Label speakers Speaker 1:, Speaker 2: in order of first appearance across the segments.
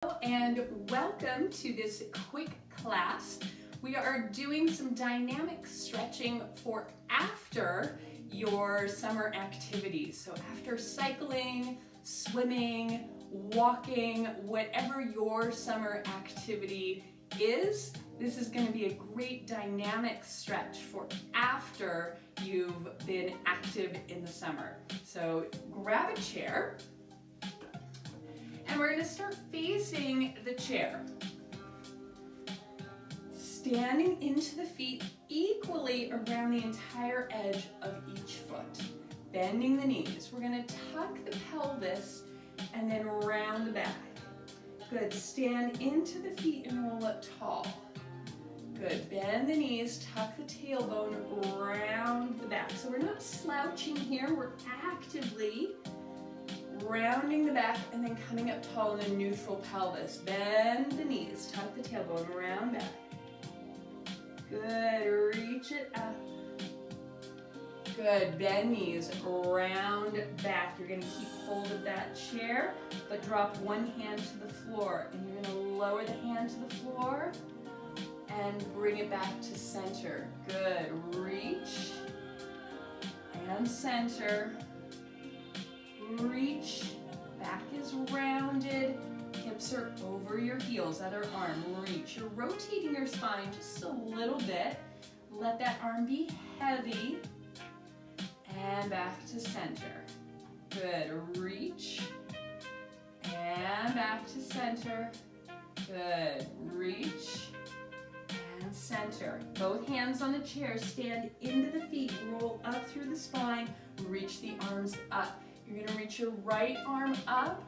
Speaker 1: And welcome to this quick class. We are doing some dynamic stretching for after your summer activities. So after cycling, swimming, walking, whatever your summer activity is, this is going to be a great dynamic stretch for after you've been active in the summer. So grab a chair. And we're going to start facing the chair. Standing into the feet equally around the entire edge of each foot. Bending the knees. We're going to tuck the pelvis and then round the back. Good. Stand into the feet and roll up tall. Good. Bend the knees, tuck the tailbone, round the back. So we're not slouching here. We're actively rounding the back and then coming up tall in a neutral pelvis. Bend the knees, tuck the tailbone, round back. Good, reach it up. Good, bend knees, round back. You're gonna keep hold of that chair, but drop one hand to the floor. And you're gonna lower the hand to the floor and bring it back to center. Good, reach and center. Reach, back is rounded, hips are over your heels, other arm, reach. You're rotating your spine just a little bit. Let that arm be heavy, and back to center. Good, reach, and back to center. Good, reach, and center. Both hands on the chair, stand into the feet, roll up through the spine, reach the arms up. You're going to reach your right arm up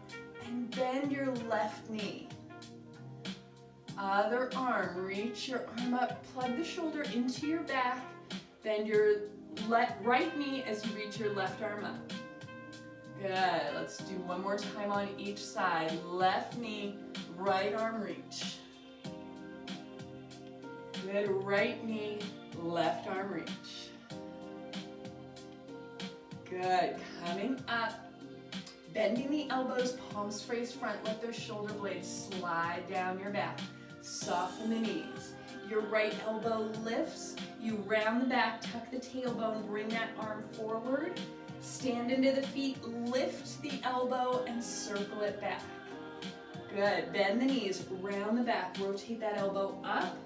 Speaker 1: and bend your left knee. Other arm, reach your arm up, plug the shoulder into your back, bend your right knee as you reach your left arm up. Good, let's do one more time on each side. Left knee, right arm reach. Good, right knee, left arm reach. Good, coming up, bending the elbows, palms face front, let those shoulder blades slide down your back. Soften the knees. Your right elbow lifts, you round the back, tuck the tailbone, bring that arm forward, stand into the feet, lift the elbow and circle it back. Good, bend the knees, round the back, rotate that elbow up,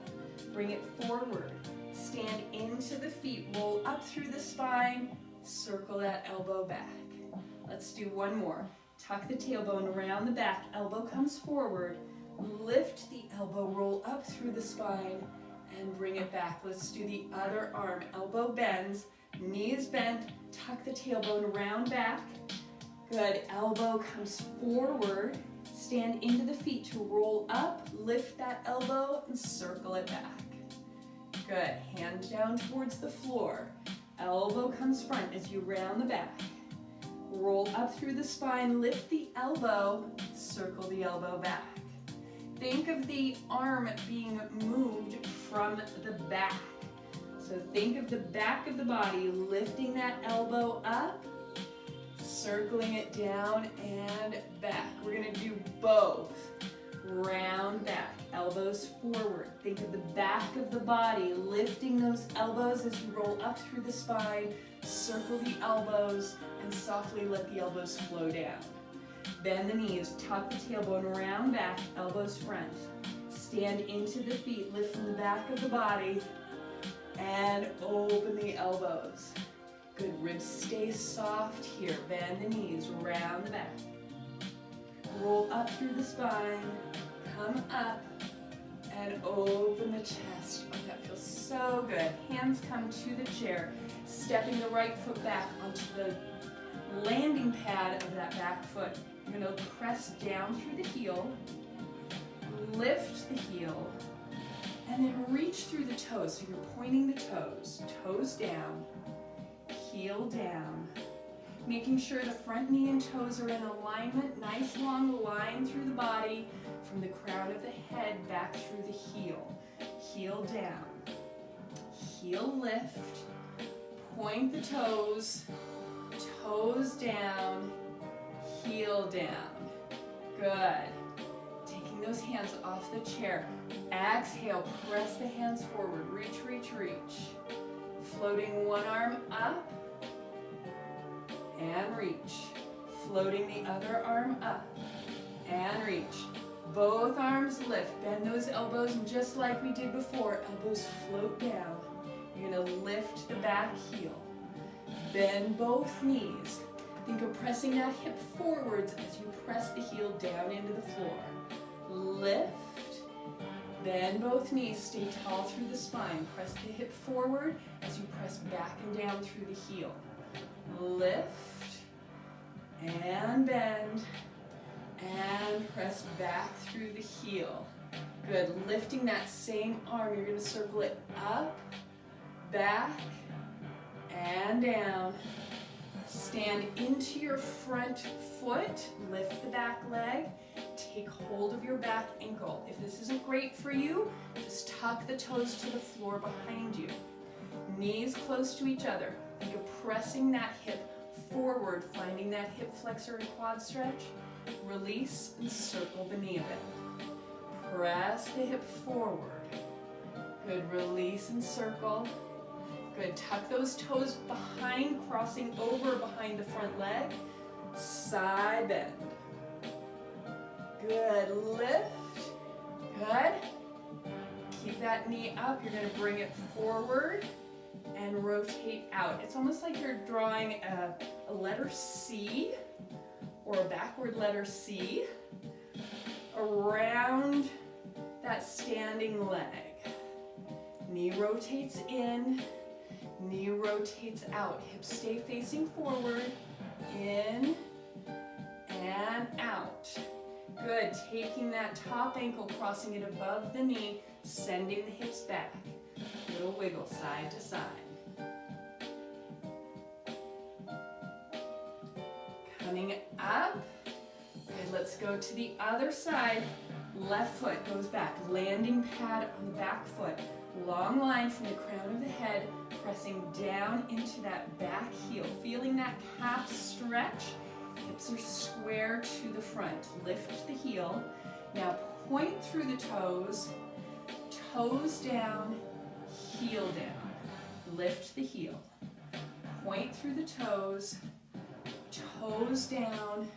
Speaker 1: bring it forward. Stand into the feet, roll up through the spine, circle that elbow back. Let's do one more. Tuck the tailbone around the back, elbow comes forward, lift the elbow, roll up through the spine, and bring it back. Let's do the other arm. Elbow bends, knees bent, tuck the tailbone around back. Good, elbow comes forward, stand into the feet to roll up, lift that elbow, and circle it back. Good, hand down towards the floor. Elbow comes front as you round the back. Roll up through the spine, lift the elbow, circle the elbow back. Think of the arm being moved from the back. So think of the back of the body, lifting that elbow up, circling it down and back. We're gonna do both. Round back, elbows forward. Think of the back of the body, lifting those elbows as you roll up through the spine, circle the elbows, and softly let the elbows flow down. Bend the knees, tuck the tailbone around back, elbows front. Stand into the feet, lift from the back of the body, and open the elbows. Good, ribs stay soft here. Bend the knees, round the back. Roll up through the spine, come up, and open the chest. Oh, that feels so good. Hands come to the chair, stepping the right foot back onto the landing pad of that back foot. You're going to press down through the heel, lift the heel, and then reach through the toes. So you're pointing the toes, toes down, heel down. Making sure the front knee and toes are in alignment, nice long line through the body, from the crown of the head back through the heel. Heel down, heel lift, point the toes, toes down, heel down. Good. Taking those hands off the chair. Exhale, press the hands forward. Reach, reach, reach. Floating one arm up and reach. Floating the other arm up and reach. Both arms lift. Bend those elbows, and just like we did before, elbows float down. You're gonna lift the back heel. Bend both knees. Think of pressing that hip forwards as you press the heel down into the floor. Lift. Bend both knees. Stay tall through the spine. Press the hip forward as you press back and down through the heel. Lift and bend and press back through the heel. Good. Lifting that same arm, you're going to circle it up, back, and down. Stand into your front foot, lift the back leg, take hold of your back ankle. If this isn't great for you, just tuck the toes to the floor behind you. Knees close to each other. Think of pressing that hip forward, finding that hip flexor and quad stretch. Release and circle the knee a bit. Press the hip forward. Good. Release and circle. Good. Tuck those toes behind, crossing over behind the front leg. Side bend. Good. Lift. Good. Keep that knee up. You're going to bring it forward and rotate out. It's almost like you're drawing a letter C or a backward letter C around that standing leg. Knee rotates in, knee rotates out. Hips stay facing forward, in and out. Good. Taking that top ankle, crossing it above the knee, sending the hips back. Little wiggle side to side. Coming up. Good. Let's go to the other side. Left foot goes back. Landing pad on the back foot. Long line from the crown of the head, pressing down into that back heel. Feeling that calf stretch. Hips are square to the front. Lift the heel. Now point through the toes. Toes down, heel down. Lift the heel. Point through the toes. Toes down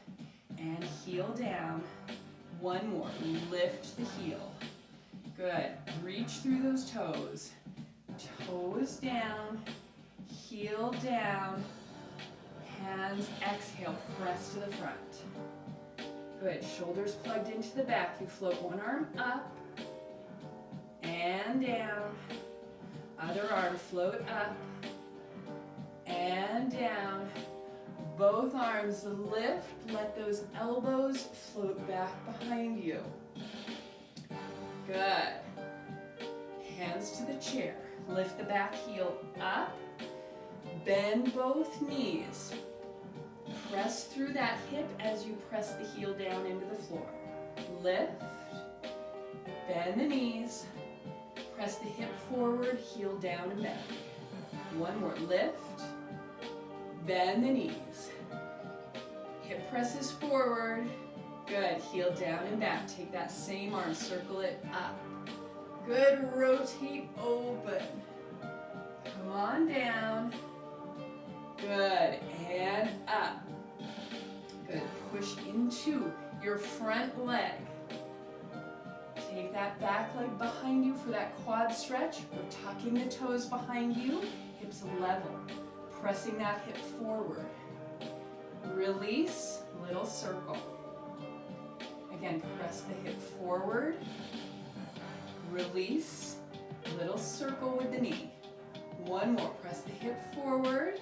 Speaker 1: and heel down. One more. Lift the heel. Good. Reach through those toes. Toes down, heel down. Hands, exhale, press to the front. Good. Shoulders plugged into the back. You float one arm up and down. Other arm float up and down. Both arms lift. Let those elbows float back behind you. Good. Hands to the chair. Lift the back heel up. Bend both knees. Press through that hip as you press the heel down into the floor. Lift. Bend the knees. Press the hip forward, heel down and back. One more. Lift. Bend the knees. Hip presses forward. Good. Heel down and back. Take that same arm, circle it up. Good. Rotate open. Come on down. Good. And up. Good. Push into your front leg. Take that back leg behind you for that quad stretch. We're tucking the toes behind you. Hips level. Pressing that hip forward. Release. Little circle. Again, press the hip forward. Release. Little circle with the knee. One more. Press the hip forward.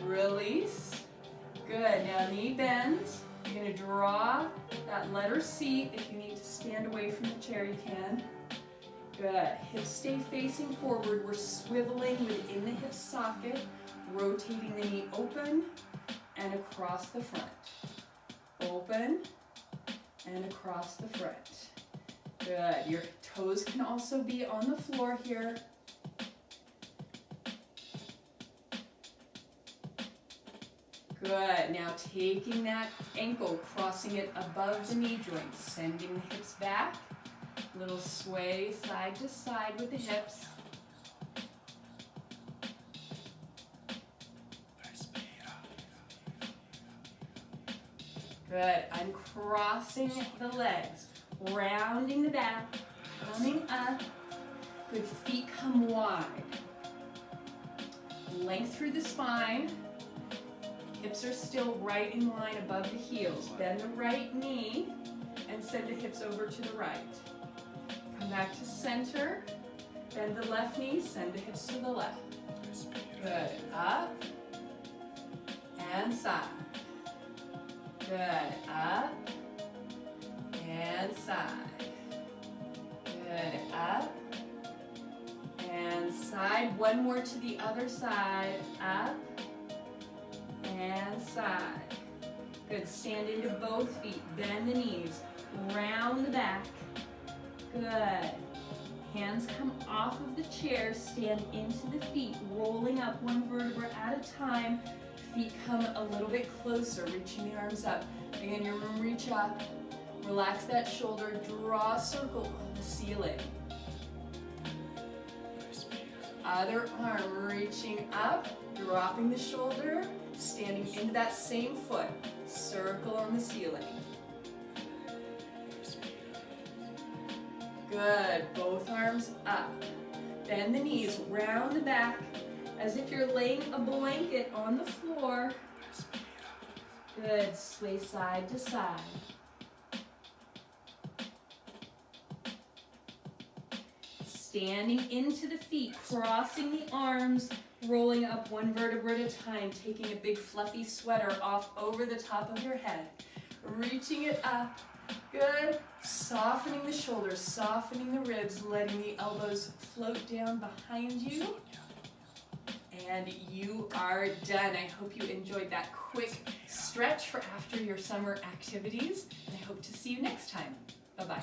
Speaker 1: Release. Good. Now knee bends. You're going to draw that letter C. If you need to stand away from the chair, you can. Good. Hips stay facing forward. We're swiveling within the hip socket, rotating the knee open and across the front. Open and across the front. Good. Your toes can also be on the floor here. Good. Now taking that ankle, crossing it above the knee joint, sending the hips back. Little sway side to side with the hips. Good. Uncrossing the legs, rounding the back, coming up. Good. Feet come wide. Length through the spine. Hips are still right in line above the heels. Bend the right knee and send the hips over to the right. Come back to center. Bend the left knee, send the hips to the left. Good. Up and side. Good. Up and side. Good. Up and side. One more to the other side. Up and side. Good. Stand into both feet. Bend the knees. Round the back. Good. Hands come off of the chair. Stand into the feet. Rolling up one vertebra at a time. Feet come a little bit closer. Reaching the arms up. Again, you're going to reach up. Relax that shoulder. Draw a circle on the ceiling. Other arm reaching up. Dropping the shoulder. Standing into that same foot. Circle on the ceiling. Good. Both arms up. Bend the knees. Round the back as if you're laying a blanket on the floor. Good. Sway side to side. Standing into the feet, crossing the arms, rolling up one vertebra at a time, taking a big fluffy sweater off over the top of your head. Reaching it up. Good. Softening the shoulders, softening the ribs, letting the elbows float down behind you. And you are done. I hope you enjoyed that quick stretch for after your summer activities. And I hope to see you next time. Bye-bye.